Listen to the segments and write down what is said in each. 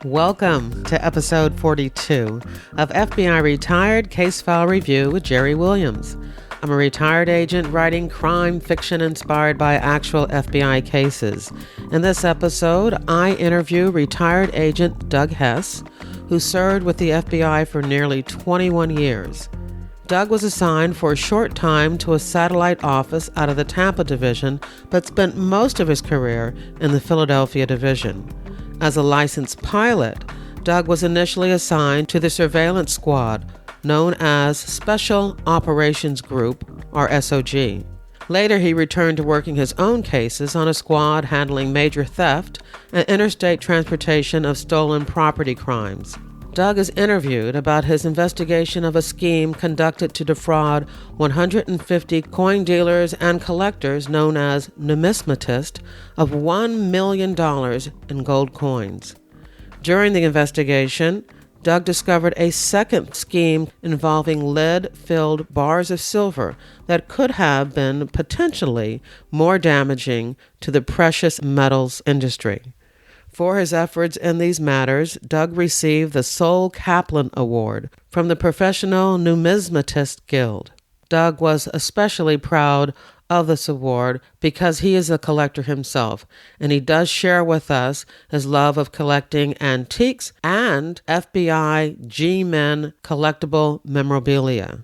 Welcome to episode 42 of FBI Retired Case File Review with Jerry Williams. I'm a retired agent writing crime fiction inspired by actual FBI cases. In this episode, I interview retired agent Doug Hess, who served with the FBI for nearly 21 years. Doug was assigned for a short time to a satellite office out of the Tampa division, but spent most of his career in the Philadelphia division. As a licensed pilot, Doug was initially assigned to the surveillance squad, known as Special Operations Group, or SOG. Later, he returned to working his own cases on a squad handling major theft and interstate transportation of stolen property crimes. Doug is interviewed about his investigation of a scheme conducted to defraud 150 coin dealers and collectors known as numismatists of $1 million in gold coins. During the investigation, Doug discovered a second scheme involving lead-filled bars of silver that could have been potentially more damaging to the precious metals industry. For his efforts in these matters, Doug received the Sol Kaplan Award from the Professional Numismatist Guild. Doug was especially proud of this award because he is a collector himself, and he does share with us his love of collecting antiques and FBI G-Men collectible memorabilia.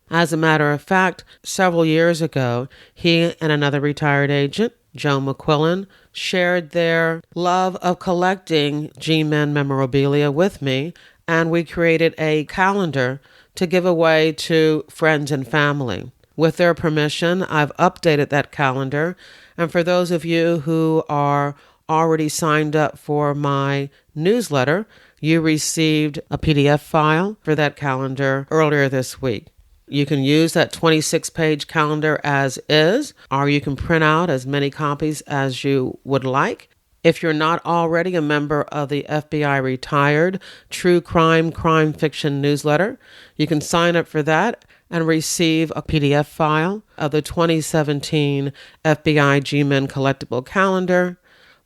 As a matter of fact, several years ago, he and another retired agent, Joe McQuillan, shared their love of collecting G-Men memorabilia with me, and we created a calendar to give away to friends and family. With their permission, I've updated that calendar, and for those of you who are already signed up for my newsletter, you received a PDF file for that calendar earlier this week. You can use that 26-page calendar as is, or you can print out as many copies as you would like. If you're not already a member of the FBI Retired True Crime Fiction newsletter, you can sign up for that and receive a PDF file of the 2017 FBI G-Men collectible calendar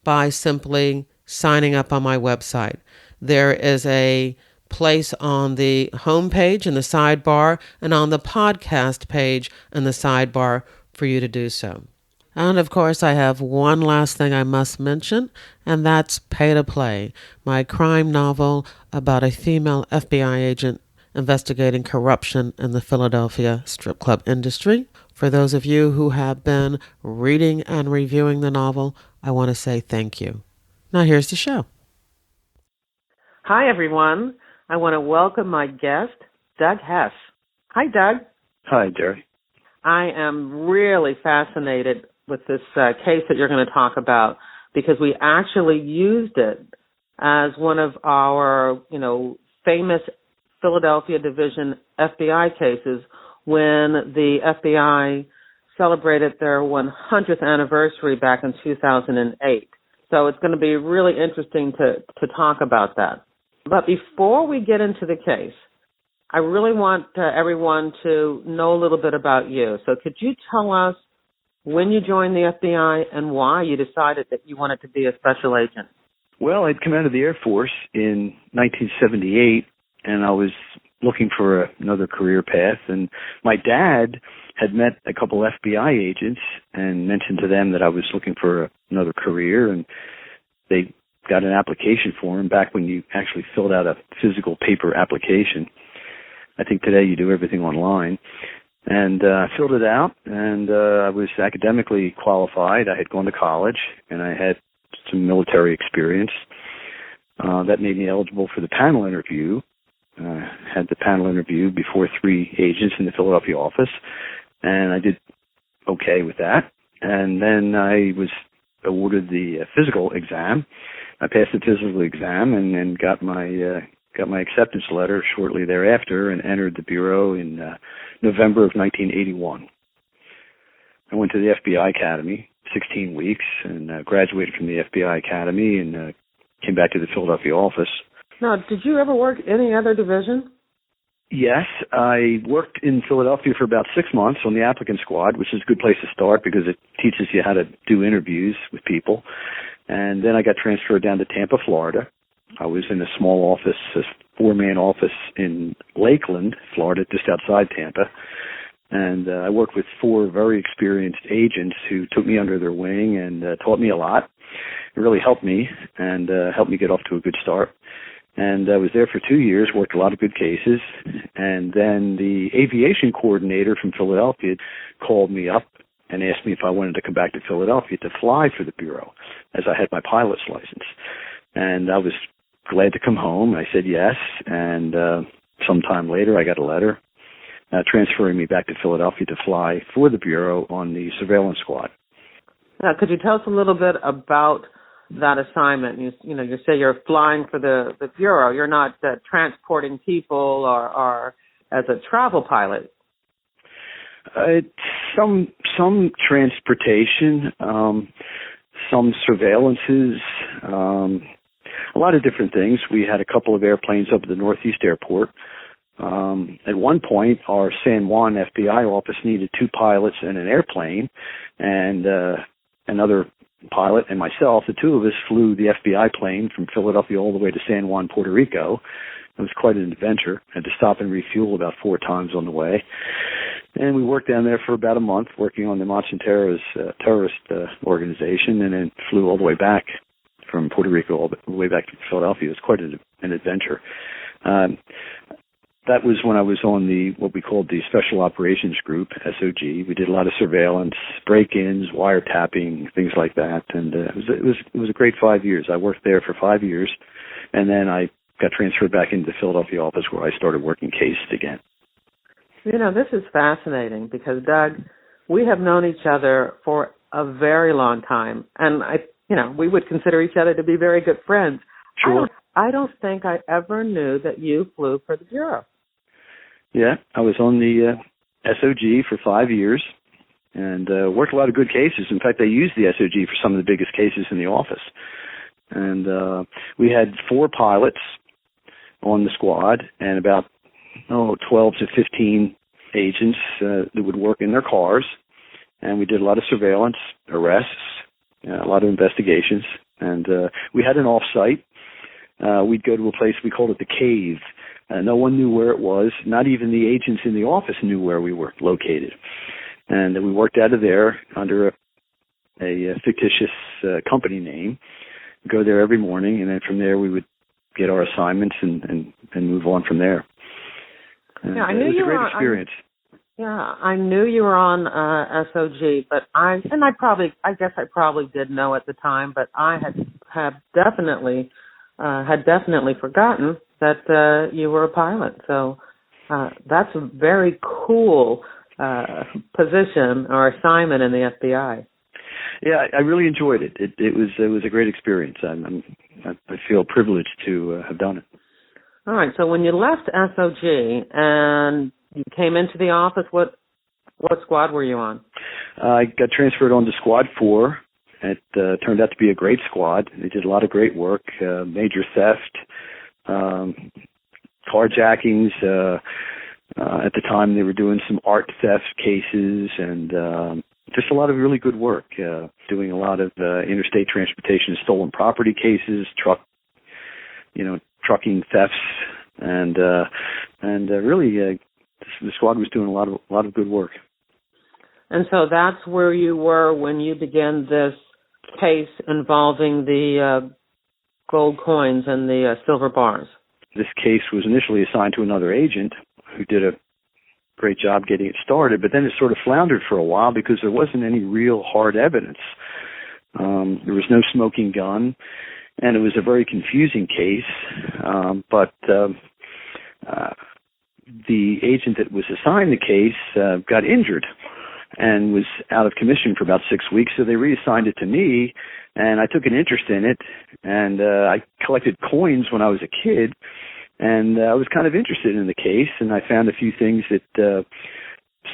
by simply signing up on my website. There is a place on the homepage in the sidebar and on the podcast page in the sidebar for you to do so. And of course, I have one last thing I must mention, and that's Pay to Play, my crime novel about a female FBI agent investigating corruption in the Philadelphia strip club industry. For those of you who have been reading and reviewing the novel, I want to say thank you. Now here's the show. Hi, everyone. I want to welcome my guest, Doug Hess. Hi, Doug. Hi, Jerry. I am really fascinated with this case that you're going to talk about because we actually used it as one of our, famous Philadelphia Division FBI cases when the FBI celebrated their 100th anniversary back in 2008. So it's going to be really interesting to talk about that. But before we get into the case, I really want everyone to know a little bit about you. So could you tell us when you joined the FBI and why you decided that you wanted to be a special agent? Well, I'd come out of the Air Force in 1978, and I was looking for another career path. And my dad had met a couple FBI agents and mentioned to them that I was looking for another career, and they got an application form back when you actually filled out a physical paper application. I think today you do everything online. And I filled it out, and I was academically qualified. I had gone to college, and I had some military experience. That made me eligible for the panel interview. Had the panel interview before 3 agents in the Philadelphia office, and I did okay with that. And then I was awarded the physical exam. I passed the physical exam and got my acceptance letter shortly thereafter and entered the Bureau in November of 1981. I went to the FBI Academy, 16 weeks, and graduated from the FBI Academy and came back to the Philadelphia office. Now, did you ever work any other division? Yes, I worked in Philadelphia for about 6 months on the applicant squad, which is a good place to start because it teaches you how to do interviews with people. And then I got transferred down to Tampa, Florida, I was in a small office, a four-man office in Lakeland, Florida, just outside Tampa. And I worked with four very experienced agents who took me under their wing and taught me a lot. It really helped me and helped me get off to a good start. And I was there for 2 years, worked a lot of good cases. And then the aviation coordinator from Philadelphia called me up and asked me if I wanted to come back to Philadelphia to fly for the Bureau, as I had my pilot's license. And I was glad to come home. I said yes. And sometime later, I got a letter transferring me back to Philadelphia to fly for the Bureau on the surveillance squad. Now, could you tell us a little bit about that assignment? You say you're flying for the Bureau. You're not transporting people or as a travel pilot. Some transportation, some surveillances, a lot of different things. We had a couple of airplanes up at the Northeast Airport. At one point, our San Juan FBI office needed two pilots and an airplane, and another pilot and myself. The two of us flew the FBI plane from Philadelphia all the way to San Juan, Puerto Rico. It was quite an adventure. Had to stop and refuel about 4 times on the way. And we worked down there for about a month working on the Machinteros terrorist organization, and then flew all the way back from Puerto Rico all the way back to Philadelphia. It was quite an adventure. That was when I was on what we called the Special Operations Group, SOG. We did a lot of surveillance, break-ins, wiretapping, things like that. And it was a great 5 years. I worked there for 5 years, and then I got transferred back into the Philadelphia office where I started working cases again. This is fascinating because, Doug, we have known each other for a very long time, and we would consider each other to be very good friends. Sure. I don't think I ever knew that you flew for the Bureau. Yeah, I was on the SOG for 5 years and worked a lot of good cases. In fact, I used the SOG for some of the biggest cases in the office. And we had 4 pilots on the squad and about 12 to 15 agents that would work in their cars. And we did a lot of surveillance, arrests, a lot of investigations. And we had an off-site. We'd go to a place, we called it the Cave. No one knew where it was. Not even the agents in the office knew where we were located. And we worked out of there under a fictitious company name. Go there every morning, and then from there we would get our assignments and move on from there. And, I knew it was you a great were experience. I knew you were on SOG, but I guess I probably did know at the time, but I had definitely forgotten that you were a pilot. So that's a very cool position or assignment in the FBI. Yeah, I really enjoyed it. It was a great experience. I feel privileged to have done it. All right. So when you left SOG and you came into the office, what squad were you on? I got transferred on to Squad 4. It turned out to be a great squad. They did a lot of great work, major theft, carjackings. At the time, they were doing some art theft cases and just a lot of really good work, doing a lot of interstate transportation and stolen property cases, trucking thefts, and really the squad was doing a lot of good work. And so that's where you were when you began this case involving the gold coins and the silver bars. This case was initially assigned to another agent who did a great job getting it started, but then it sort of floundered for a while because there wasn't any real hard evidence. There was no smoking gun, and it was a very confusing case, but the agent that was assigned the case got injured and was out of commission for about 6 weeks, so they reassigned it to me, and I took an interest in it, and I collected coins when I was a kid, and I was kind of interested in the case, and I found a few things that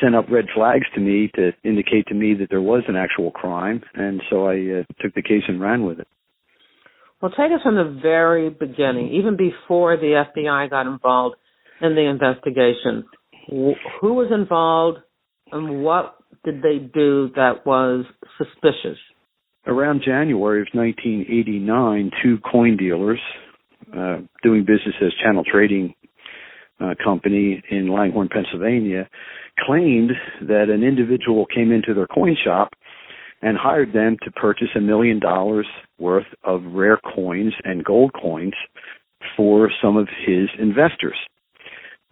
sent up red flags to me to indicate to me that there was an actual crime, and so I took the case and ran with it. Well, take us from the very beginning, even before the FBI got involved in the investigation. Who was involved, and what did they do that was suspicious? Around January of 1989, 2 coin dealers doing business as Channel Trading Company in Langhorne, Pennsylvania, claimed that an individual came into their coin shop and hired them to purchase $1 million worth of rare coins and gold coins for some of his investors.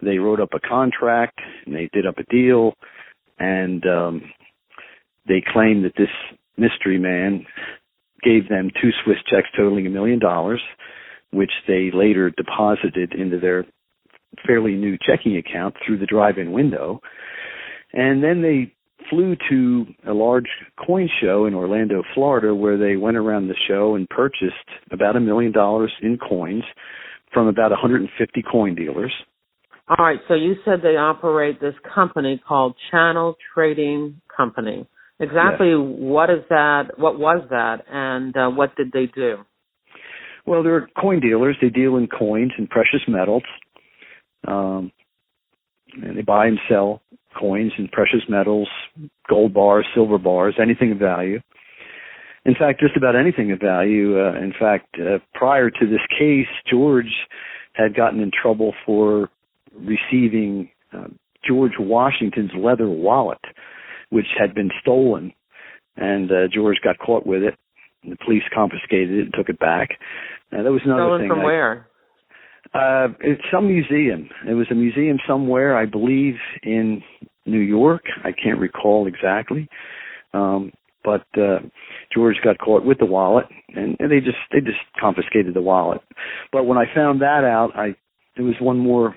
They wrote up a contract, and they did up a deal, and they claimed that this mystery man gave them 2 Swiss checks totaling $1 million, which they later deposited into their fairly new checking account through the drive-in window. And then they flew to a large coin show in Orlando, Florida, where they went around the show and purchased about $1 million in coins from about 150 coin dealers. All right, so you said they operate this company called Channel Trading Company. Exactly. Yes. What is that? What was that? And what did they do? Well, they're coin dealers. They deal in coins and precious metals. And they buy and sell coins and precious metals, gold bars, silver bars, anything of value. In fact, just about anything of value. In fact, prior to this case, George had gotten in trouble for receiving George Washington's leather wallet, which had been stolen. And George got caught with it. The police confiscated it and took it back. That was another Stolen thing. From where? It's some museum. It was a museum somewhere, I believe, in New York. I can't recall exactly. But George got caught with the wallet, and they just confiscated the wallet. But when I found that out, it was one more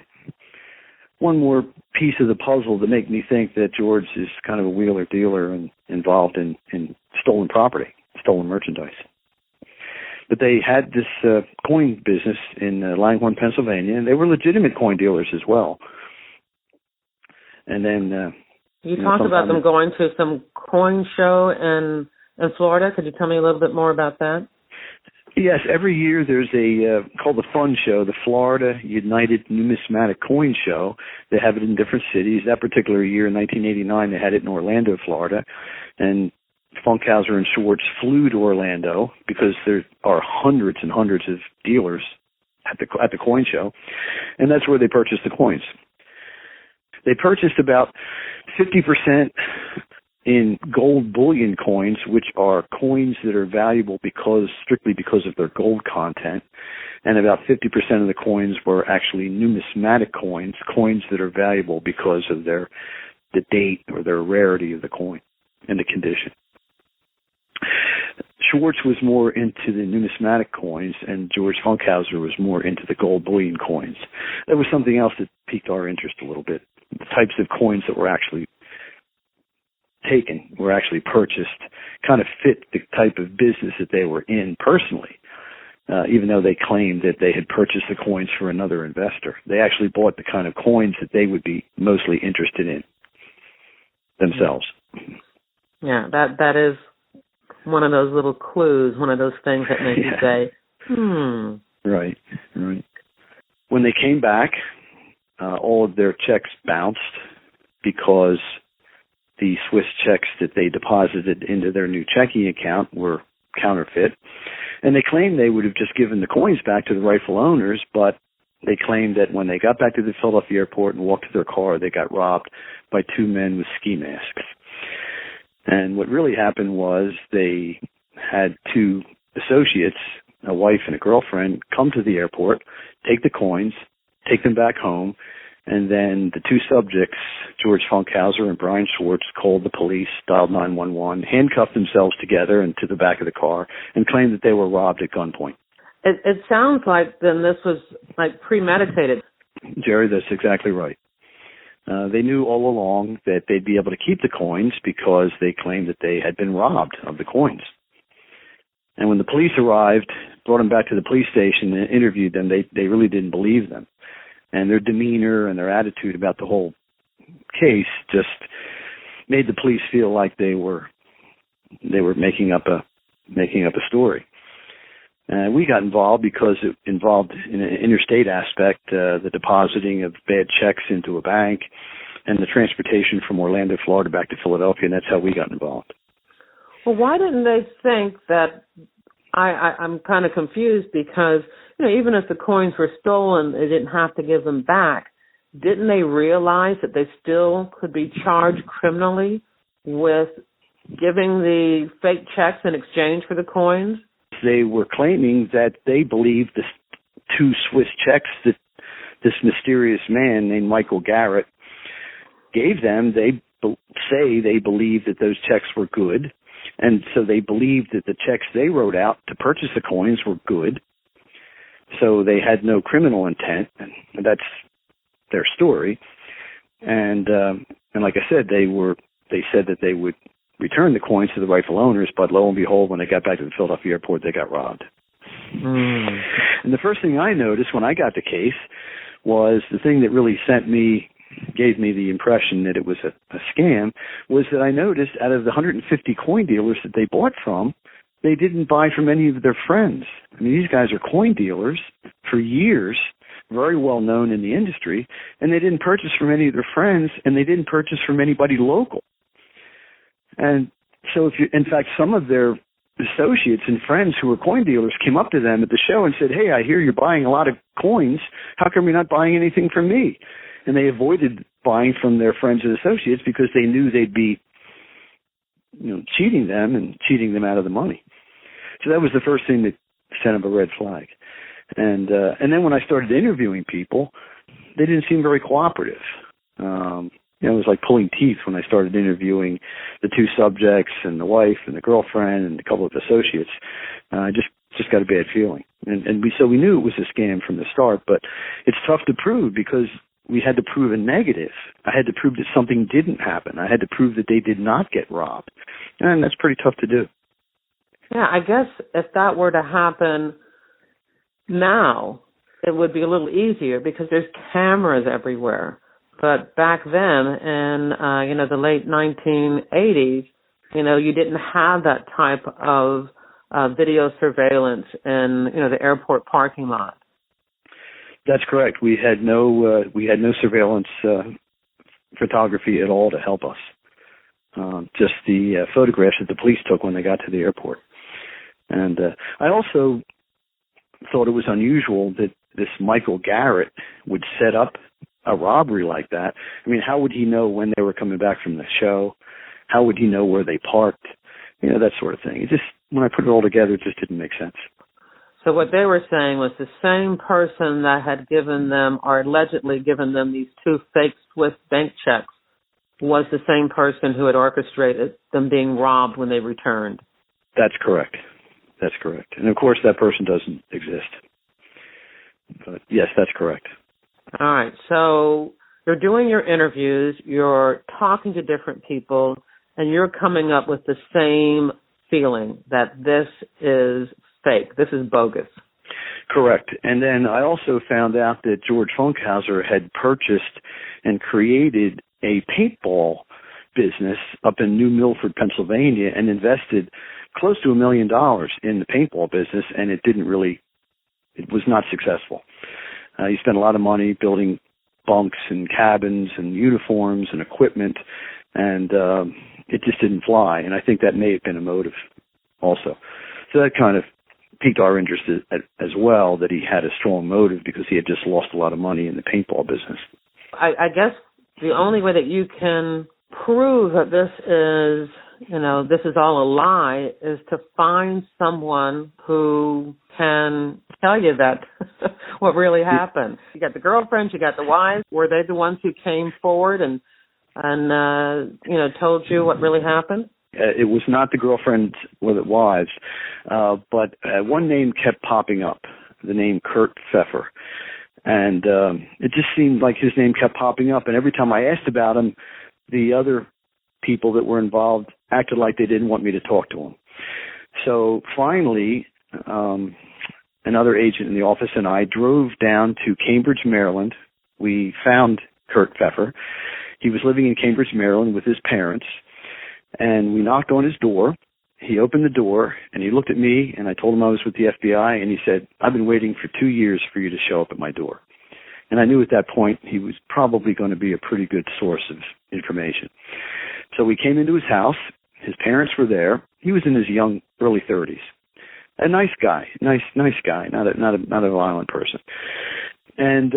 piece of the puzzle to make me think that George is kind of a wheeler dealer and involved in stolen property, stolen merchandise. But they had this coin business in Langhorne, Pennsylvania, and they were legitimate coin dealers as well. And then you talked about them going to some coin show in Florida. Could you tell me a little bit more about that? Yes, every year there's a called the Fun Show, the Florida United Numismatic Coin Show. They have it in different cities. That particular year, in 1989, they had it in Orlando, Florida, and Funkhauser and Schwartz flew to Orlando because there are hundreds and hundreds of dealers at the coin show, and that's where they purchased the coins. They purchased about 50% in gold bullion coins, which are coins that are valuable strictly because of their gold content, and about 50% of the coins were actually numismatic coins that are valuable because of the date or their rarity of the coin and the condition. Schwartz was more into the numismatic coins, and George Funkhauser was more into the gold bullion coins. That was something else that piqued our interest a little bit. The types of coins that were actually taken, were actually purchased, kind of fit the type of business that they were in personally, even though they claimed that they had purchased the coins for another investor. They actually bought the kind of coins that they would be mostly interested in themselves. Yeah, that is one of those little clues, one of those things that make you say, Right. When they came back, all of their checks bounced because the Swiss checks that they deposited into their new checking account were counterfeit. And they claimed they would have just given the coins back to the rightful owners, but they claimed that when they got back to the Philadelphia airport and walked to their car, they got robbed by 2 men with ski masks. And what really happened was they had 2 associates, a wife and a girlfriend, come to the airport, take the coins, take them back home, and then the 2 subjects, George Funkhauser and Brian Schwartz, called the police, dialed 911, handcuffed themselves together and to the back of the car, and claimed that they were robbed at gunpoint. It sounds like then this was like premeditated. Jerry, that's exactly right. They knew all along that they'd be able to keep the coins because they claimed that they had been robbed of the coins. And when the police arrived, brought them back to the police station and interviewed them, they really didn't believe them. And their demeanor and their attitude about the whole case just made the police feel like they were making up a story. We got involved because it involved in an interstate aspect, the depositing of bad checks into a bank and the transportation from Orlando, Florida back to Philadelphia, and that's how we got involved. Well, why didn't they think that I'm kind of confused because, even if the coins were stolen, they didn't have to give them back. Didn't they realize that they still could be charged criminally with giving the fake checks in exchange for the coins? They were claiming that they believed the 2 Swiss checks that this mysterious man named Michael Garrett gave them, they say they believed that those checks were good. And so they believed that the checks they wrote out to purchase the coins were good. So they had no criminal intent, and that's their story. And like I said, they said that they would return the coins to the rightful owners, but lo and behold, when they got back to the Philadelphia airport, they got robbed. And the first thing I noticed when I got the case was the thing that really gave me the impression that it was a scam, was that I noticed out of the 150 coin dealers that they bought from, they didn't buy from any of their friends. I mean, these guys are coin dealers for years, very well known in the industry, and they didn't purchase from any of their friends, and they didn't purchase from anybody local. And so, in fact, some of their associates and friends who were coin dealers came up to them at the show and said, "Hey, I hear you're buying a lot of coins. How come you're not buying anything from me?" And they avoided buying from their friends and associates because they knew they'd be, cheating them and cheating them out of the money. So that was the first thing that sent up a red flag. And then when I started interviewing people, they didn't seem very cooperative. It was like pulling teeth when I started interviewing the 2 subjects and the wife and the girlfriend and a couple of associates. I just got a bad feeling. And we knew it was a scam from the start, but it's tough to prove because we had to prove a negative. I had to prove that something didn't happen. I had to prove that they did not get robbed. And that's pretty tough to do. Yeah, I guess if that were to happen now, it would be a little easier because there's cameras everywhere. But back then, in the late 1980s, you didn't have that type of video surveillance in the airport parking lot. That's correct. We had no surveillance photography at all to help us. Just the photographs that the police took when they got to the airport. And I also thought it was unusual that this Michael Garrett would set up a robbery like that. I mean, how would he know when they were coming back from the show? How would he know where they parked? That sort of thing. It just, when I put it all together, it just didn't make sense. So what they were saying was the same person that had given them, or allegedly given them, these 2 fake Swiss bank checks was the same person who had orchestrated them being robbed when they returned. That's correct. And of course, that person doesn't exist. But yes, that's correct. All right. So you're doing your interviews, you're talking to different people, and you're coming up with the same feeling that this is fake, this is bogus. Correct. And then I also found out that George Funkhauser had purchased and created a paintball business up in New Milford, Pennsylvania, and invested close to $1 million in the paintball business, and it was not successful. He spent a lot of money building bunks and cabins and uniforms and equipment, and it just didn't fly. And I think that may have been a motive also. So that kind of piqued our interest as well, that he had a strong motive because he had just lost a lot of money in the paintball business. I guess the only way that you can prove that this is all a lie is to find someone who can tell you that what really happened. You got the girlfriends, you got the wives. Were they the ones who came forward and told you what really happened? It was not the girlfriends or the wives, but one name kept popping up, the name Kurt Pfeffer. And it just seemed like his name kept popping up. And every time I asked about him, the other people that were involved acted like they didn't want me to talk to him. So finally, another agent in the office and I drove down to Cambridge, Maryland. We found Kurt Pfeffer. He was living in Cambridge, Maryland with his parents. And we knocked on his door. He opened the door, and he looked at me, and I told him I was with the FBI, and he said, "I've been waiting for 2 years for you to show up at my door." And I knew at that point he was probably going to be a pretty good source of information. So we came into his house. His parents were there. He was in his early 30s. a nice guy, nice guy, not a violent person. And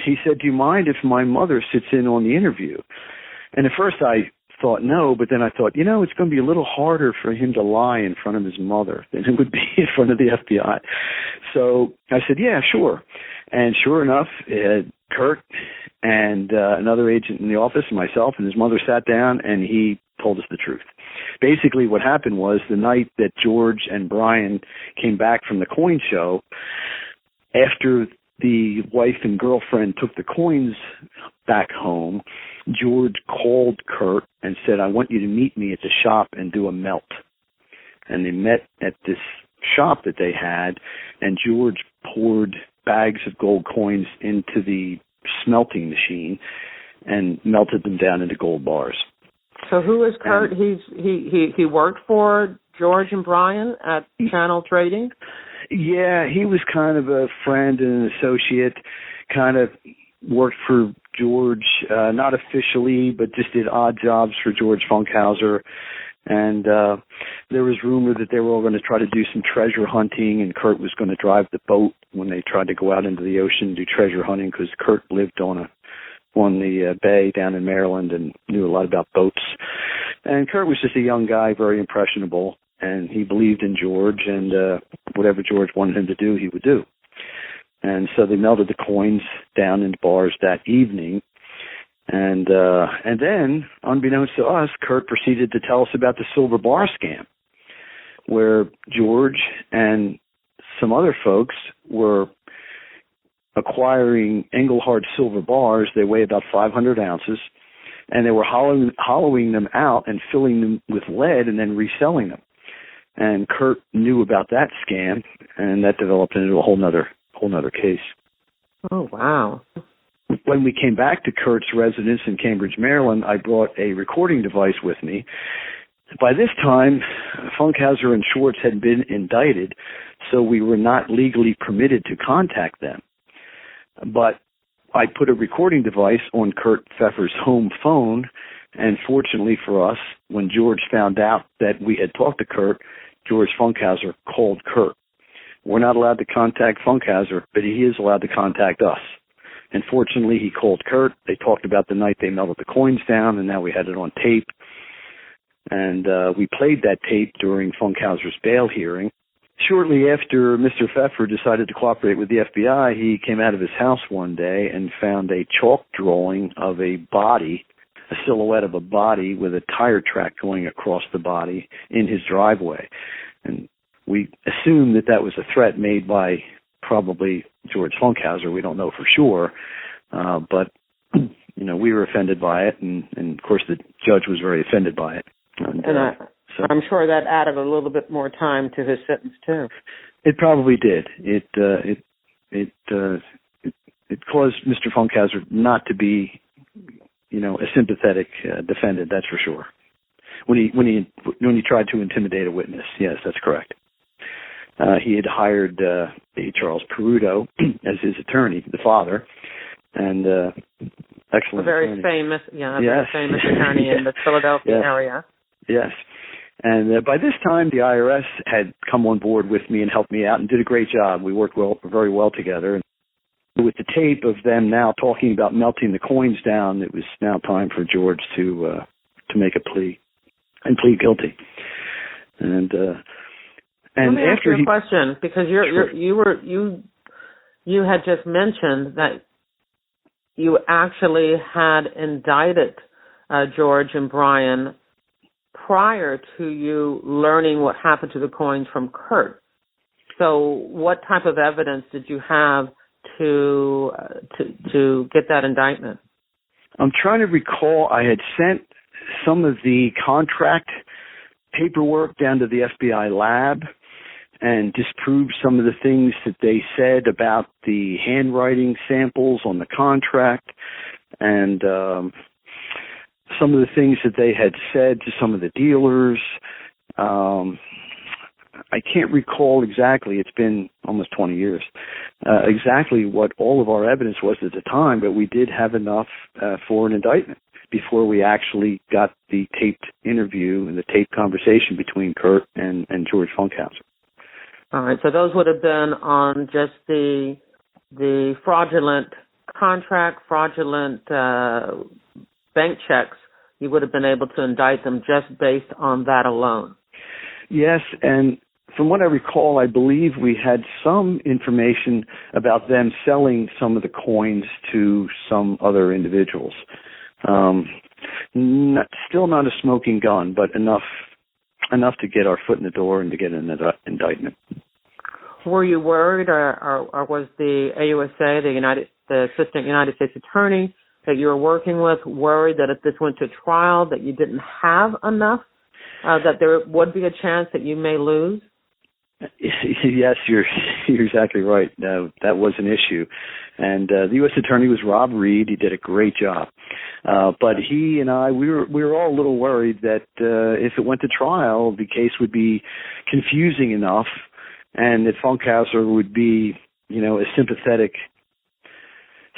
he said, "Do you mind if my mother sits in on the interview?" And at first I thought no, but then I thought, it's going to be a little harder for him to lie in front of his mother than it would be in front of the FBI. So I said, "Yeah, sure." And sure enough, Kurt and another agent in the office and myself and his mother sat down, and he told us the truth. Basically what happened was the night that George and Brian came back from the coin show, after the wife and girlfriend took the coins back home, George called Kurt and said, "I want you to meet me at the shop and do a melt." And they met at this shop that they had, and George poured bags of gold coins into the smelting machine and melted them down into gold bars. So who is Kurt? He worked for George and Brian at Channel Trading? Yeah, he was kind of a friend and an associate, kind of worked for George, not officially, but just did odd jobs for George Funkhauser. And there was rumor that they were all going to try to do some treasure hunting, and Kurt was going to drive the boat when they tried to go out into the ocean and do treasure hunting, because Kurt lived on the bay down in Maryland and knew a lot about boats. And Kurt was just a young guy, very impressionable, and he believed in George, and whatever George wanted him to do, he would do. And so they melted the coins down into bars that evening. And then, unbeknownst to us, Kurt proceeded to tell us about the silver bar scam, where George and some other folks were acquiring Engelhard silver bars. They weigh about 500 ounces, and they were hollowing them out and filling them with lead and then reselling them. And Kurt knew about that scam, and that developed into a whole nother case. Oh, wow. When we came back to Kurt's residence in Cambridge, Maryland, I brought a recording device with me. By this time, Funkhauser and Schwartz had been indicted, so we were not legally permitted to contact them. But I put a recording device on Kurt Pfeffer's home phone, and fortunately for us, when George found out that we had talked to Kurt, George Funkhauser called Kurt. We're not allowed to contact Funkhauser, but he is allowed to contact us. And fortunately, he called Kurt. They talked about the night they melted the coins down, and now we had it on tape. And we played that tape during Funkhauser's bail hearing. Shortly after Mr. Pfeffer decided to cooperate with the FBI, he came out of his house one day and found a chalk drawing of a body, a silhouette of a body with a tire track going across the body in his driveway. And we assumed that was a threat made by probably George Funkhauser. We don't know for sure, but we were offended by it, and of course the judge was very offended by it. So I'm sure that added a little bit more time to his sentence too. It probably did. It caused Mr. Funkhauser not to be, a sympathetic defendant. That's for sure. When he tried to intimidate a witness, yes, that's correct. He had hired A. Charles Peruto as his attorney, the father, and excellent. A very attorney. Famous attorney in the Philadelphia area. Yes. And by this time, the IRS had come on board with me and helped me out and did a great job. We worked very well together. And with the tape of them now talking about melting the coins down, it was now time for George to make a plea and plead guilty. And let me ask you a question, because you had just mentioned that you actually had indicted George and Brian prior to you learning what happened to the coins from Kurt. So what type of evidence did you have to get that indictment? I'm trying to recall. I had sent some of the contract paperwork down to the FBI lab and disproved some of the things that they said about the handwriting samples on the contract, and some of the things that they had said to some of the dealers. I can't recall exactly. It's been almost 20 years. Exactly what all of our evidence was at the time, but we did have enough for an indictment before we actually got the taped interview and the taped conversation between Kurt and George Funkhauser. All right, so those would have been on just the fraudulent contract, fraudulent bank checks. You would have been able to indict them just based on that alone. Yes, and from what I recall, I believe we had some information about them selling some of the coins to some other individuals. Still not a smoking gun, but enough to get our foot in the door and to get an indictment. Were you worried, or was the AUSA, the Assistant United States Attorney that you were working with, worried that if this went to trial that you didn't have enough, that there would be a chance that you may lose? Yes, you're exactly right. That was an issue. And the U.S. Attorney was Rob Reed. He did a great job. But he and I, we were all a little worried that if it went to trial, the case would be confusing enough and that Funkhauser would be, a sympathetic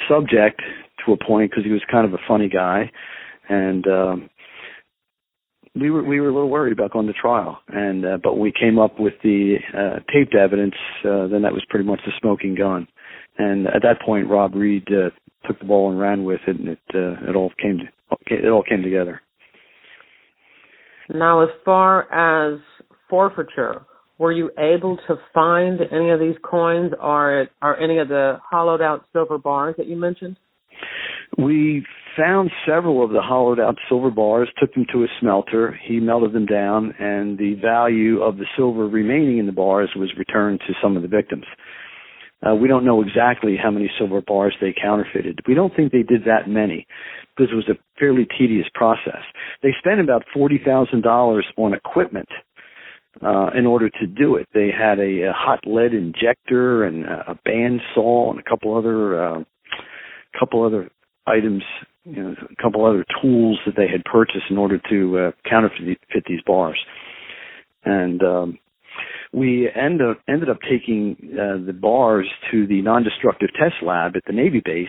subject to a point because he was kind of a funny guy. And we were a little worried about going to trial, and but when we came up with the taped evidence, then that was pretty much the smoking gun. And at that point, Rob Reed took the ball and ran with it, and it all came together. Now, as far as forfeiture, were you able to find any of these coins or any of the hollowed out silver bars that you mentioned? We found several of the hollowed out silver bars, took them to a smelter. He melted them down, and the value of the silver remaining in the bars was returned to some of the victims. We don't know exactly how many silver bars they counterfeited. We don't think they did that many because it was a fairly tedious process. They spent about $40,000 on equipment in order to do it. They had a hot lead injector and a bandsaw and a couple other items, a couple other tools that they had purchased in order to counterfeit these bars. And we ended up taking the bars to the non-destructive test lab at the Navy base,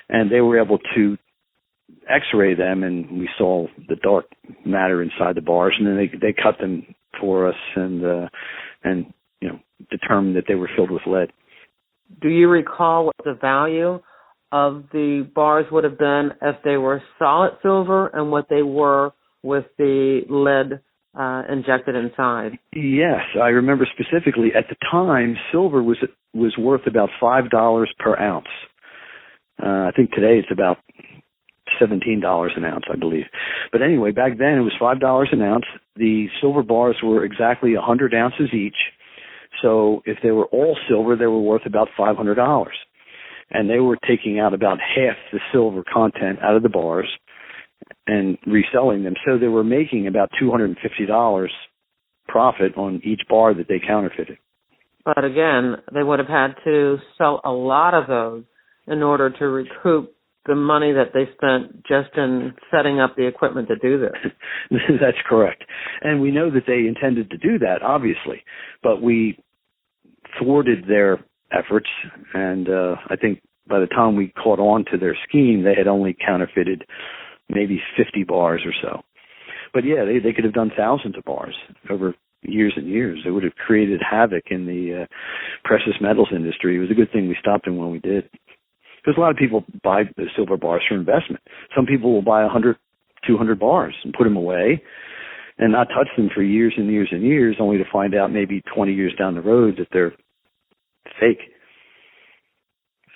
and they were able to X-ray them, and we saw the dark matter inside the bars, and then they cut them for us and determined that they were filled with lead. Do you recall what the value of the bars would have been if they were solid silver and what they were with the lead injected inside? Yes, I remember specifically at the time silver was worth about $5 per ounce. I think today it's about $17 an ounce, I believe. But anyway, back then it was $5 an ounce. The silver bars were exactly 100 ounces each. So if they were all silver, they were worth about $500. And they were taking out about half the silver content out of the bars and reselling them. So they were making about $250 profit on each bar that they counterfeited. But again, they would have had to sell a lot of those in order to recoup the money that they spent just in setting up the equipment to do this. That's correct. And we know that they intended to do that, obviously. But we thwarted their efforts, and I think by the time we caught on to their scheme, they had only counterfeited maybe 50 bars or so. But yeah, they could have done thousands of bars over years and years. It would have created havoc in the precious metals industry. It was a good thing we stopped them when we did. Because a lot of people buy the silver bars for investment. Some people will buy 100, 200 bars and put them away and not touch them for years and years and years, only to find out maybe 20 years down the road that they're fake.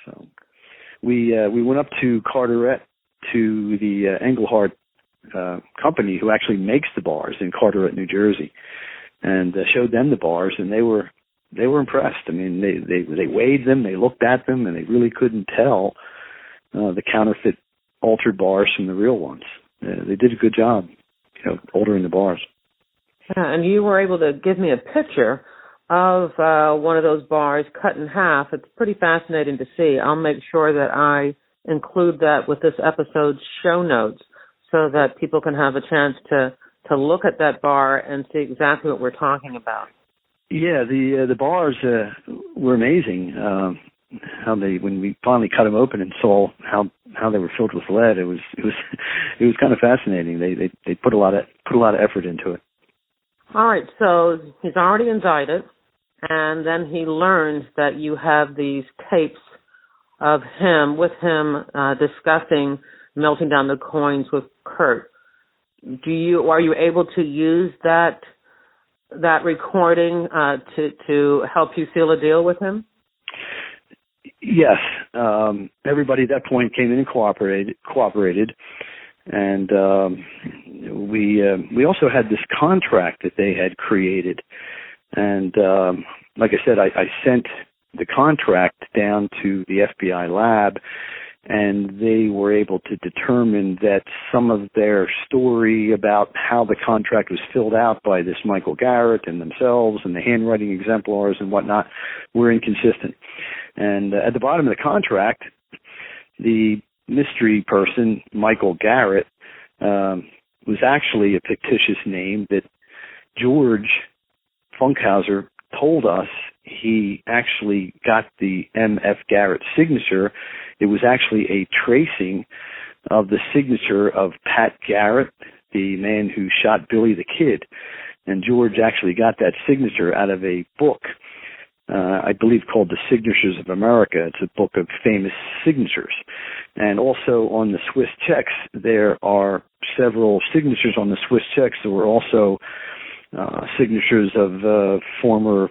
So we went up to Carteret, to the Engelhard company who actually makes the bars in Carteret, New Jersey, and showed them the bars, and they were impressed. I mean, they weighed them, they looked at them, and they really couldn't tell the counterfeit altered bars from the real ones. They did a good job, altering the bars. Yeah, and you were able to give me a picture of one of those bars cut in half. It's pretty fascinating to see. I'll make sure that I include that with this episode's show notes so that people can have a chance to look at that bar and see exactly what we're talking about. Yeah, the bars were amazing. When we finally cut them open and saw how they were filled with lead, it was kind of fascinating. They put a lot of effort into it. All right, so he's already indicted, and then he learns that you have these tapes of him, discussing melting down the coins with Kurt. Are you able to use that recording to help you seal a deal with him? Yes. Everybody at that point came in and cooperated. And we also had this contract that they had created. And like I said, I sent the contract down to the FBI lab, and they were able to determine that some of their story about how the contract was filled out by this Michael Garrett and themselves and the handwriting exemplars and whatnot were inconsistent. And at the bottom of the contract, the mystery person, Michael Garrett, was actually a fictitious name that George Funkhauser told us he actually got the M.F. Garrett signature. It was actually a tracing of the signature of Pat Garrett, the man who shot Billy the Kid. And George actually got that signature out of a book, I believe called The Signatures of America. It's a book of famous signatures. And also on the Swiss checks, there are several signatures on the Swiss checks. There were also signatures of former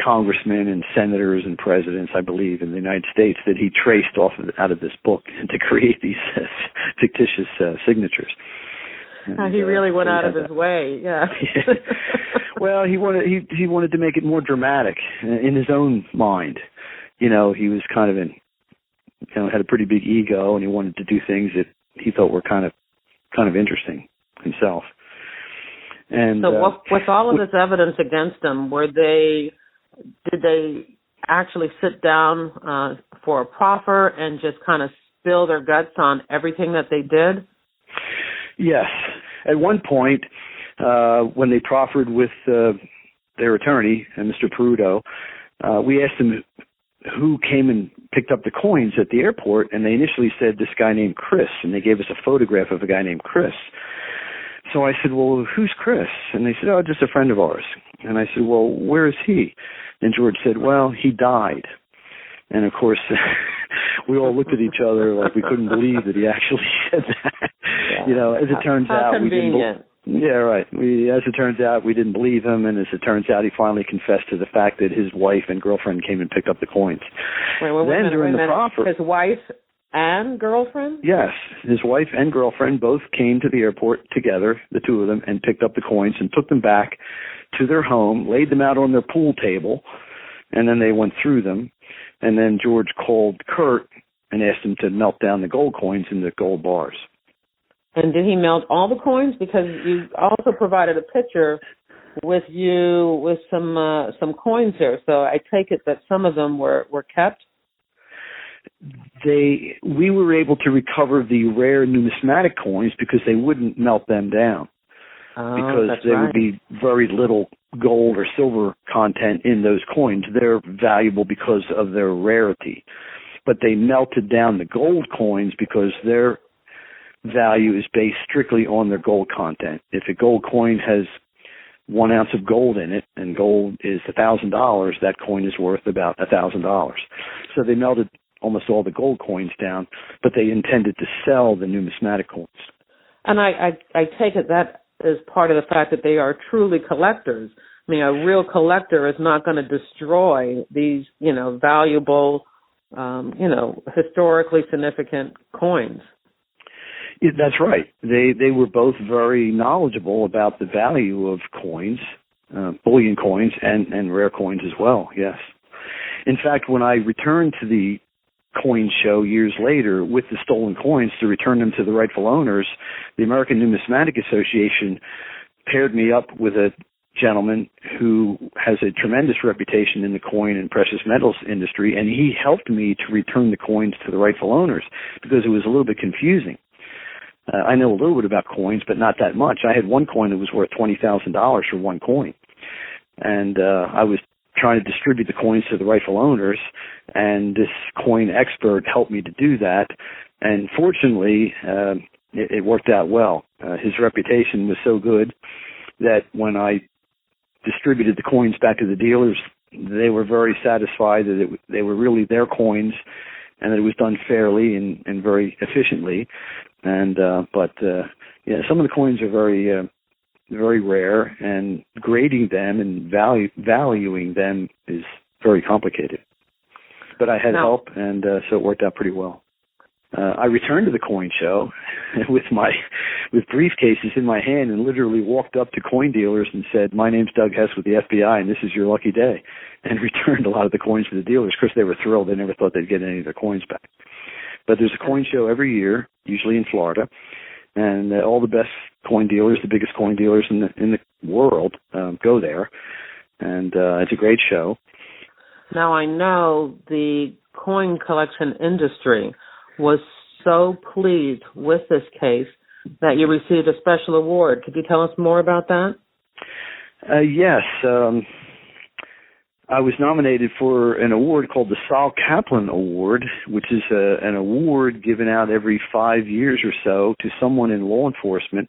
congressmen and senators and presidents, I believe, in the United States that he traced out of this book to create these fictitious signatures. And, he really went out of his way, yeah. Well, he wanted to make it more dramatic in his own mind. You know, he was kind of had a pretty big ego, and he wanted to do things that he thought were kind of interesting himself. And so, with all of this evidence against him, did they actually sit down for a proffer and just kind of spill their guts on everything that they did? Yes. At one point, when they proffered with their attorney, Mr. Peruto, we asked them who came and picked up the coins at the airport, and they initially said this guy named Chris, and they gave us a photograph of a guy named Chris. So I said, well, who's Chris? And they said, oh, just a friend of ours. And I said, well, where is he? And George said, well, he died. And, of course, we all looked at each other like we couldn't believe that he actually said that. Yeah. You know, as it turns out, we didn't. Yeah, right. As it turns out, we didn't believe him, and as it turns out, he finally confessed to the fact that his wife and girlfriend came and picked up the coins. Then during the proffer, his wife and girlfriend? Yes, his wife and girlfriend both came to the airport together, the two of them, and picked up the coins and took them back to their home, laid them out on their pool table, and then they went through them. And then George called Kurt and asked him to melt down the gold coins into gold bars. And did he melt all the coins? Because you also provided a picture with some coins here. So I take it that some of them were kept? We were able to recover the rare numismatic coins because they wouldn't melt them down. Because there would be very little gold or silver content in those coins. They're valuable because of their rarity. But they melted down the gold coins because their value is based strictly on their gold content. If a gold coin has 1 ounce of gold in it, and gold is $1,000, that coin is worth about $1,000. So they melted almost all the gold coins down, but they intended to sell the numismatic coins. And I take it that is part of the fact that they are truly collectors. I mean, a real collector is not going to destroy these, valuable, historically significant coins. Yeah, that's right. They were both very knowledgeable about the value of coins, bullion coins, and rare coins as well, yes. In fact, when I returned to the coin show years later with the stolen coins to return them to the rightful owners, the American Numismatic Association paired me up with a gentleman who has a tremendous reputation in the coin and precious metals industry, and he helped me to return the coins to the rightful owners because it was a little bit confusing. I know a little bit about coins, but not that much. I had one coin that was worth $20,000 for one coin, and I was trying to distribute the coins to the rightful owners, and this coin expert helped me to do that, and fortunately, it worked out well. His reputation was so good that when I distributed the coins back to the dealers, they were very satisfied that they were really their coins and that it was done fairly and very efficiently. And some of the coins are very rare, and grading them and valuing them is very complicated. But I had help, and so it worked out pretty well. I returned to the coin show with briefcases in my hand and literally walked up to coin dealers and said, "My name's Doug Hess with the FBI, and this is your lucky day," and returned a lot of the coins to the dealers. Of course, they were thrilled. They never thought they'd get any of their coins back. But there's a coin show every year, usually in Florida, and all the best coin dealers, the biggest coin dealers in the world, go there, and it's a great show. Now, I know the coin collection industry was so pleased with this case that you received a special award. Could you tell us more about that? Yes. I was nominated for an award called the Sol Kaplan Award, which is an award given out every 5 years or so to someone in law enforcement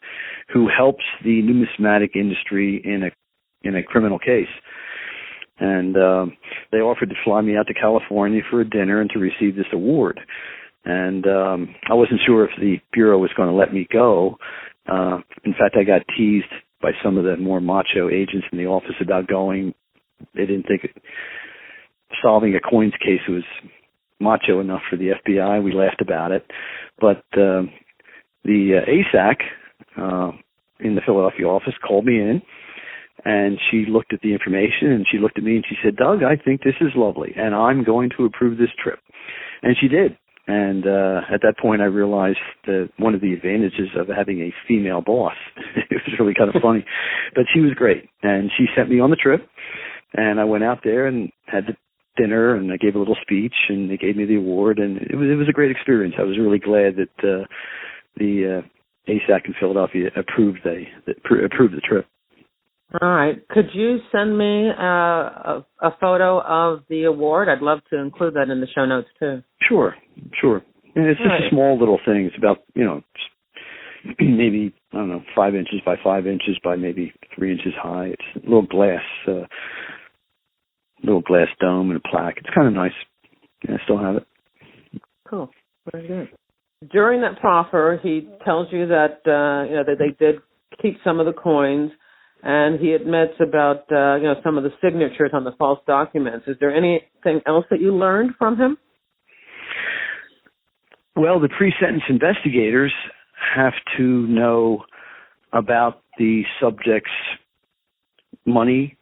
who helps the numismatic industry in a criminal case. And they offered to fly me out to California for a dinner and to receive this award. And I wasn't sure if the Bureau was going to let me go. In fact, I got teased by some of the more macho agents in the office about going. They didn't think solving a coins case was macho enough for the FBI. We laughed about it. But the ASAC in the Philadelphia office called me in, and she looked at the information, and she looked at me, and she said, "Doug, I think this is lovely, and I'm going to approve this trip." And she did. And at that point, I realized that one of the advantages of having a female boss. It was really kind of funny. But she was great. And she sent me on the trip. And I went out there and had the dinner, and I gave a little speech, and they gave me the award. And it was a great experience. I was really glad that the ASAC in Philadelphia approved the trip. All right. Could you send me a photo of the award? I'd love to include that in the show notes, too. Sure. And it's just a small little thing. It's about, maybe, 5 inches by 5 inches by maybe 3 inches high. It's a little glass dome and a plaque. It's kind of nice. Yeah, I still have it. Cool. Very good. During that proffer, he tells you that, that they did keep some of the coins, and he admits about, some of the signatures on the false documents. Is there anything else that you learned from him? Well, the pre-sentence investigators have to know about the subject's money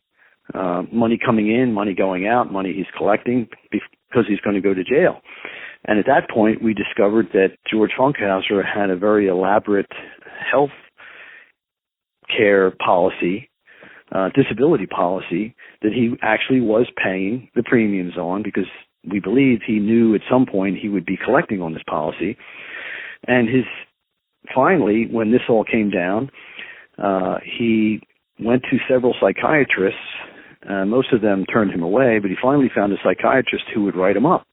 coming in, money going out, money he's collecting because he's going to go to jail. And at that point, we discovered that George Funkhauser had a very elaborate health care policy, disability policy, that he actually was paying the premiums on because we believe he knew at some point he would be collecting on this policy. And finally, when this all came down, he went to several psychiatrists. Most of them turned him away, but he finally found a psychiatrist who would write him up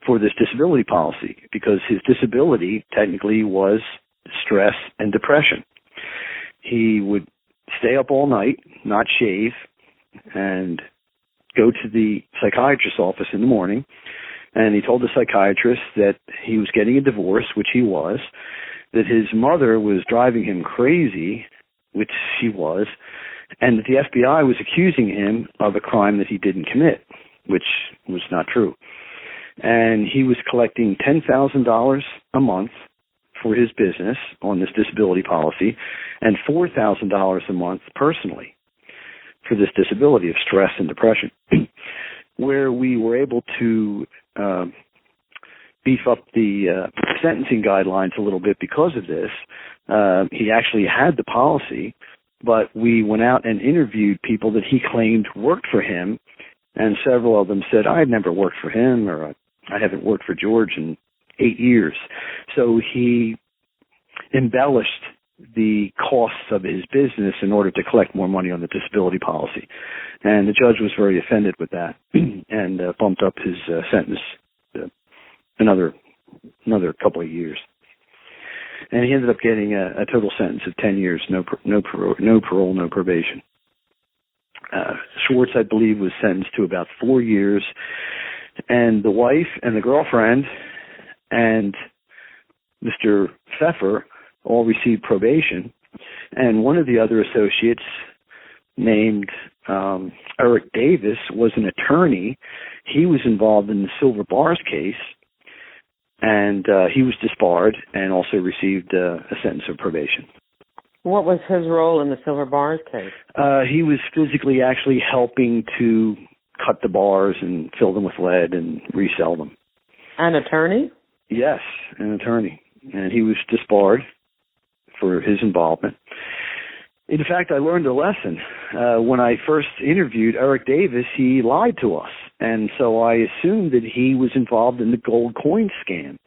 for this disability policy because his disability technically was stress and depression. He would stay up all night, not shave, and go to the psychiatrist's office in the morning, and he told the psychiatrist that he was getting a divorce, which he was, that his mother was driving him crazy, which she was, and that the FBI was accusing him of a crime that he didn't commit, which was not true. And he was collecting $10,000 a month for his business on this disability policy and $4,000 a month personally for this disability of stress and depression, where we were able to beef up the sentencing guidelines a little bit because of this. He actually had the policy, but we went out and interviewed people that he claimed worked for him, and several of them said, "I had never worked for him," or "I haven't worked for George in 8 years." So he embellished the costs of his business in order to collect more money on the disability policy. And the judge was very offended with that and bumped up his sentence another couple of years. And he ended up getting a total sentence of 10 years, no parole, no probation. Schwartz, I believe, was sentenced to about 4 years, and the wife and the girlfriend and Mr. Pfeffer all received probation, and one of the other associates, named Eric Davis, was an attorney. He was involved in the Silver Bars case, and he was disbarred and also received a sentence of probation. What was his role in the Silver Bars case? He was physically actually helping to cut the bars and fill them with lead and resell them. An attorney? Yes, an attorney. And he was disbarred for his involvement. In fact, I learned a lesson. When I first interviewed Eric Davis, he lied to us. And so I assumed that he was involved in the gold coin scam,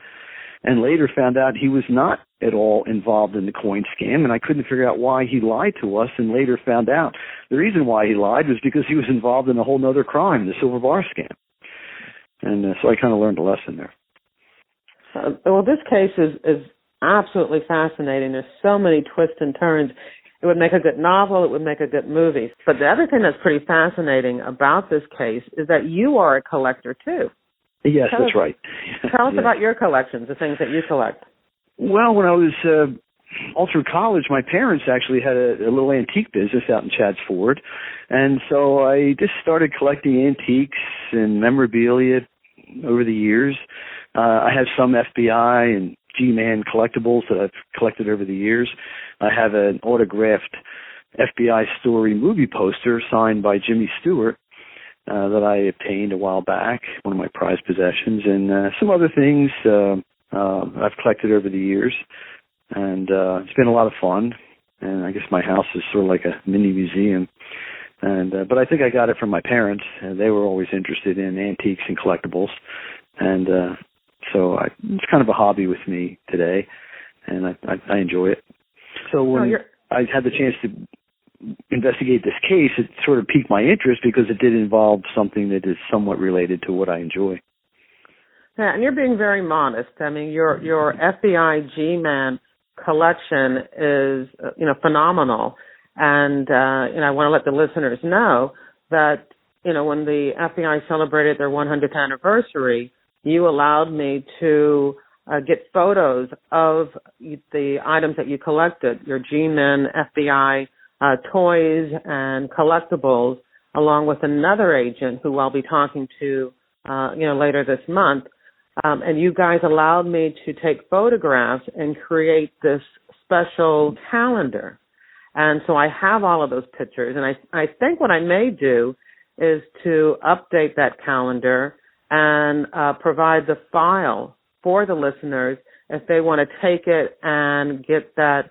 and later found out he was not at all involved in the coin scam, and I couldn't figure out why he lied to us, and later found out the reason why he lied was because he was involved in a whole other crime, the Silver Bar scam. And so I kind of learned a lesson there. Well, this case is absolutely fascinating. There's so many twists and turns. It would make a good novel. It would make a good movie. But the other thing that's pretty fascinating about this case is that you are a collector, too. Yes, that's right. Tell us about your collections, the things that you collect. Well, when I was all through college, my parents actually had a little antique business out in Chadds Ford. And so I just started collecting antiques and memorabilia over the years. I have some FBI and G-Man collectibles that I've collected over the years. I have an autographed FBI story movie poster signed by Jimmy Stewart that I obtained a while back, one of my prized possessions, and some other things I've collected over the years. And it's been a lot of fun. And I guess my house is sort of like a mini museum. And but I think I got it from my parents. They were always interested in antiques and collectibles. And so it's kind of a hobby with me today, and I enjoy it. So when I had the chance to investigate this case, it sort of piqued my interest because it did involve something that is somewhat related to what I enjoy. Yeah, and you're being very modest. I mean, your FBI G-Man collection is phenomenal, and I want to let the listeners know that when the FBI celebrated their 100th anniversary, you allowed me to get photos of the items that you collected, your G-Men FBI toys and collectibles, along with another agent who I'll be talking to, later this month. And you guys allowed me to take photographs and create this special calendar. And so I have all of those pictures. And I think what I may do is to update that calendar and provide the file for the listeners if they want to take it and get that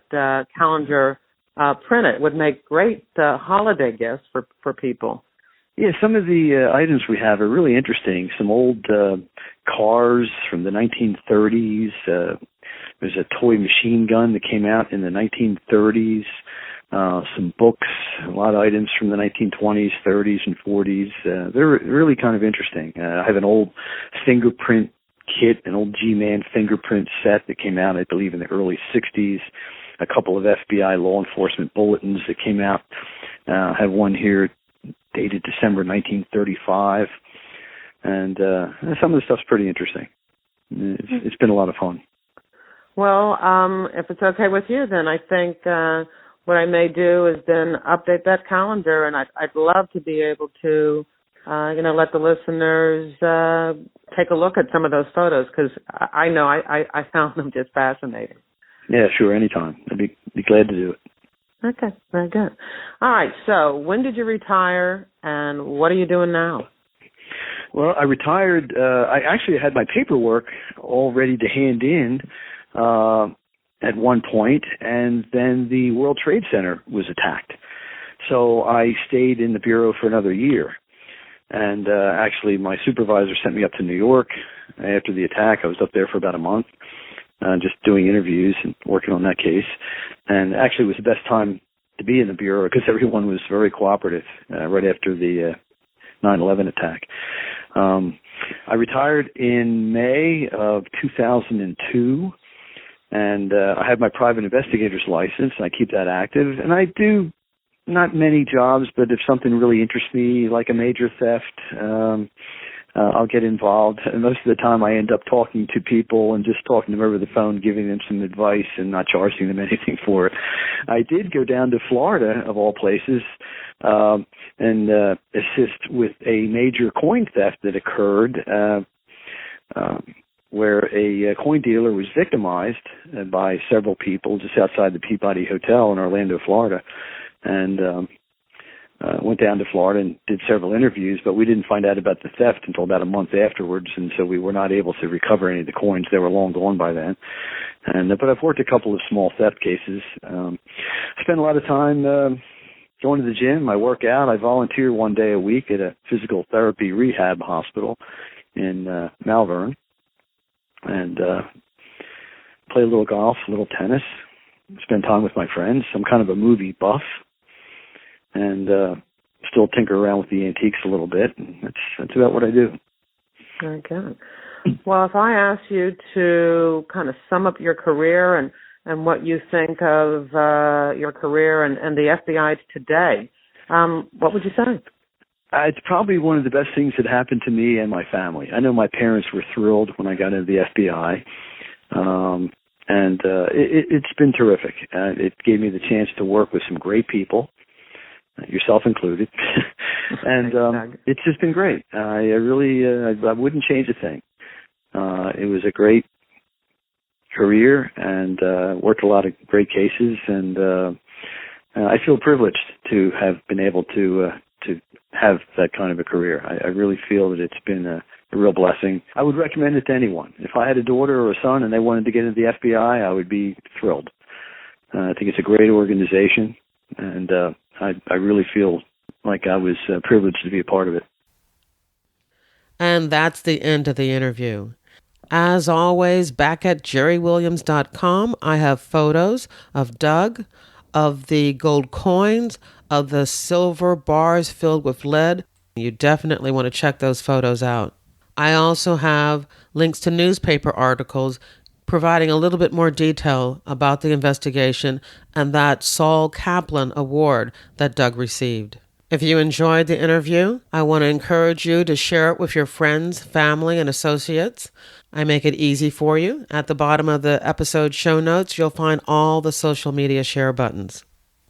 calendar printed. It would make great holiday gifts for people. Yeah, some of the items we have are really interesting. Some old cars from the 1930s. There's a toy machine gun that came out in the 1930s. Some books, a lot of items from the 1920s, 30s, and 40s. They're really kind of interesting. I have an old fingerprint kit, an old G-Man fingerprint set that came out, I believe, in the early 60s. A couple of FBI law enforcement bulletins that came out. I have one here dated December 1935. And some of the stuff's pretty interesting. It's been a lot of fun. Well, if it's okay with you, then I think what I may do is then update that calendar, and I'd love to be able to, let the listeners take a look at some of those photos, because I know I found them just fascinating. Yeah, sure, anytime. I'd be glad to do it. Okay, very good. All right, so when did you retire, and what are you doing now? Well, I retired. I actually had my paperwork all ready to hand in at one point, and then the World Trade Center was attacked. So I stayed in the Bureau for another year. And actually, my supervisor sent me up to New York after the attack. I was up there for about a month, just doing interviews and working on that case. And actually, it was the best time to be in the Bureau because everyone was very cooperative right after the 9/11 attack. I retired in May of 2002. And I have my private investigator's license, and I keep that active. And I do not many jobs, but if something really interests me, like a major theft, I'll get involved. And most of the time I end up talking to people and just talking to them over the phone, giving them some advice and not charging them anything for it. I did go down to Florida, of all places, and assist with a major coin theft that occurred, where a coin dealer was victimized by several people just outside the Peabody Hotel in Orlando, Florida. And went down to Florida and did several interviews, but we didn't find out about the theft until about a month afterwards, and so we were not able to recover any of the coins. They were long gone by then. But I've worked a couple of small theft cases. I spend a lot of time going to the gym. I work out. I volunteer one day a week at a physical therapy rehab hospital in Malvern, and play a little golf, a little tennis, spend time with my friends. I'm kind of a movie buff, and still tinker around with the antiques a little bit. And that's about what I do. Okay. Well, if I ask you to kind of sum up your career and what you think of your career and the FBI today, what would you say? It's probably one of the best things that happened to me and my family. I know my parents were thrilled when I got into the FBI, and it's been terrific. It gave me the chance to work with some great people, yourself included, and it's just been great. I really I wouldn't change a thing. It was a great career, and worked a lot of great cases, and I feel privileged to have been able to have that kind of a career. I really feel that it's been a real blessing. I would recommend it to anyone. If I had a daughter or a son and they wanted to get into the FBI, I would be thrilled. I think it's a great organization, and I really feel like I was privileged to be a part of it. And that's the end of the interview. As always, back at jerrywilliams.com, I have photos of Doug, of the gold coins, of the silver bars filled with lead. You definitely want to check those photos out. I also have links to newspaper articles providing a little bit more detail about the investigation and that Saul Kaplan Award that Doug received. If you enjoyed the interview, I want to encourage you to share it with your friends, family, and associates. I make it easy for you. At the bottom of the episode show notes, you'll find all the social media share buttons.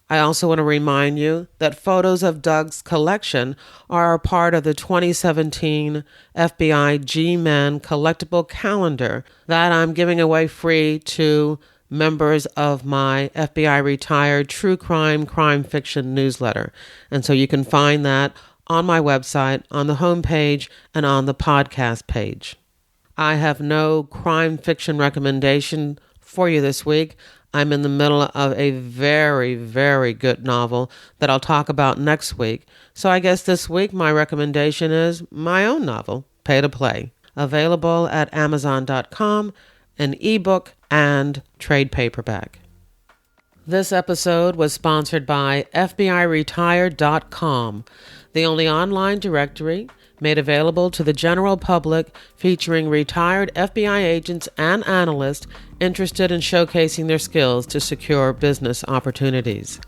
I also want to remind you that photos of Doug's collection are a part of the 2017 FBI G-Men collectible calendar that I'm giving away free to members of my FBI Retired True Crime Fiction newsletter. And so you can find that on my website, on the homepage, and on the podcast page. I have no crime fiction recommendation for you this week. I'm in the middle of a very, very good novel that I'll talk about next week. So I guess this week my recommendation is my own novel, Pay to Play, available at Amazon.com, an ebook and trade paperback. This episode was sponsored by FBIRetired.com, the only online directory made available to the general public featuring retired FBI agents and analysts interested in showcasing their skills to secure business opportunities.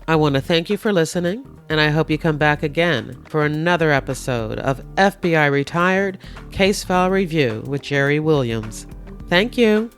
I want to thank you for listening, and I hope you come back again for another episode of FBI Retired Case File Review with Jerry Williams. Thank you.